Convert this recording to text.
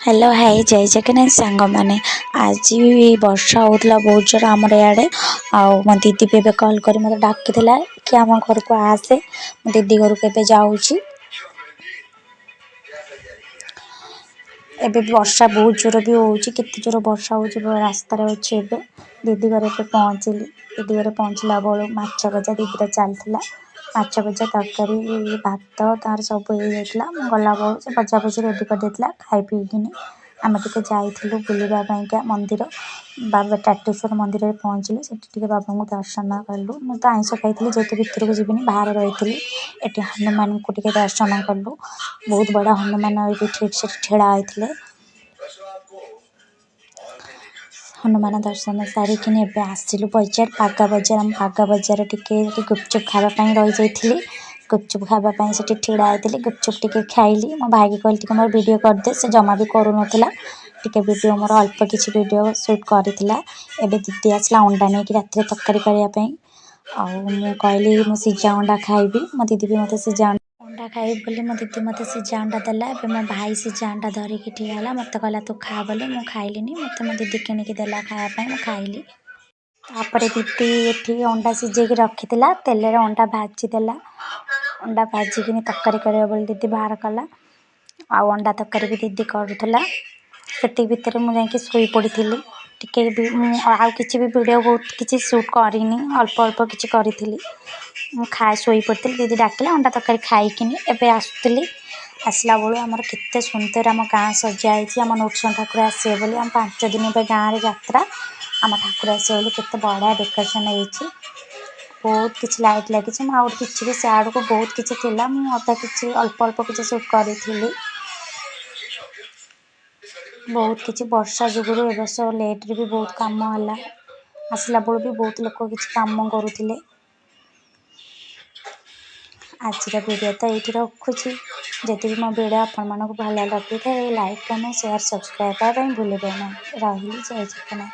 Hello hi जय जगन्नाथ सांग मैंने आज वर्षा होता बहुत जोर आमर इे मो दीदी भी ए कल कर मत डाकी कि आम घर को आसे मो दीदी घर को जाऊँगी एबे वर्षा बहुत जोर भी होची केते जोर वर्षा होची रास्ता रे अछि एबे दीदी घरे पे पहुँचली दीदी घरे पहुँचला बेलू माछ भजा दीदी चलता माछ भजा तरकारी भात तार सब हो गला बेलू से भजा भजी रेडी कर देता खाई पीकिनी आम टे जाइलु बुलवाई मंदिर बाबा टाटेश्वर मंदिर में पहुँचली से बाबा को दर्शन कलु मुझे तो आइंस खाई जेहतु भितर को जीवन बाहर रही एटी हनुमान को दर्शन कलु बहुत बड़ा हनुमान ठीक से ठेड़ा होते हनुमान दर्शन सारिकिनी आसिलु बजार पागा बजार पागा बजार टिके गुपचुप खावाई रही जाइली गुपचुप खावाई से ठेड़ा होती गुपचुप टिके खाइली मो भाई की कहली मोर वीडियो करदे से जमा भी करूना टिके वीडियो मोर अल्प किसी वीडियो शूट करथिला एबे दीदी आसला अंडा नहीं कि रात तरकारी करने मु कहली मु सिझा अंडा खाइबी मो दीदी भी मत सिझा अंडा खाइबी बोली मो दीदी मत सिझा अंडा देला एबे मो भाई सिझा अंडा धरिकी ठियाला मत कहला तू खा बोली मु खाइलिनी मत मो दीदी किणिकी देला खायापाई मु खाइली तापर दीदी ये अंडा सिझेकी रखीला तेल रे अंडा भाजीदेला अंडा भाजिकी तरकारी कर दीदी बाहर कला आउ अंडा तरकारी भी दीदी करूला से भितर मुझे शोई पड़ी टिके भी आउ किसी भी वीडियो बहुत किसी शूट करनी अल्प अल्प किसी करी खाए शोई पड़ी दीदी डाकिला अंडा तरकारी खाइकिनी एबे आसुली आसला बेलू आमर केते सुंदर आम गाँ सजाई आम नोटसन ठाकुर आसे बोली आम 5 दिन गाँव रे यात्रा आम ठाकुर आसे बोली केते बढ़िया डेकोरेशन होती बहुत किसी लाइट लगी आउट किसी भी सियाड़ को बहुत किसी थिला अधा किसी अल्प अल्प किसी शूट करी बहुत किसी वर्षा जुगुरु ए बस लेट रे भी बहुत काम है आसला बेलू भी बहुत लोग किसी काम करुले आज वीडियो तो ये रखुची जदि मो वीडियो आपण मानक भल लगी था लाइक कमेंट शेयर सब्सक्राइब करने भूलें ना रही जय जगन्नाथ।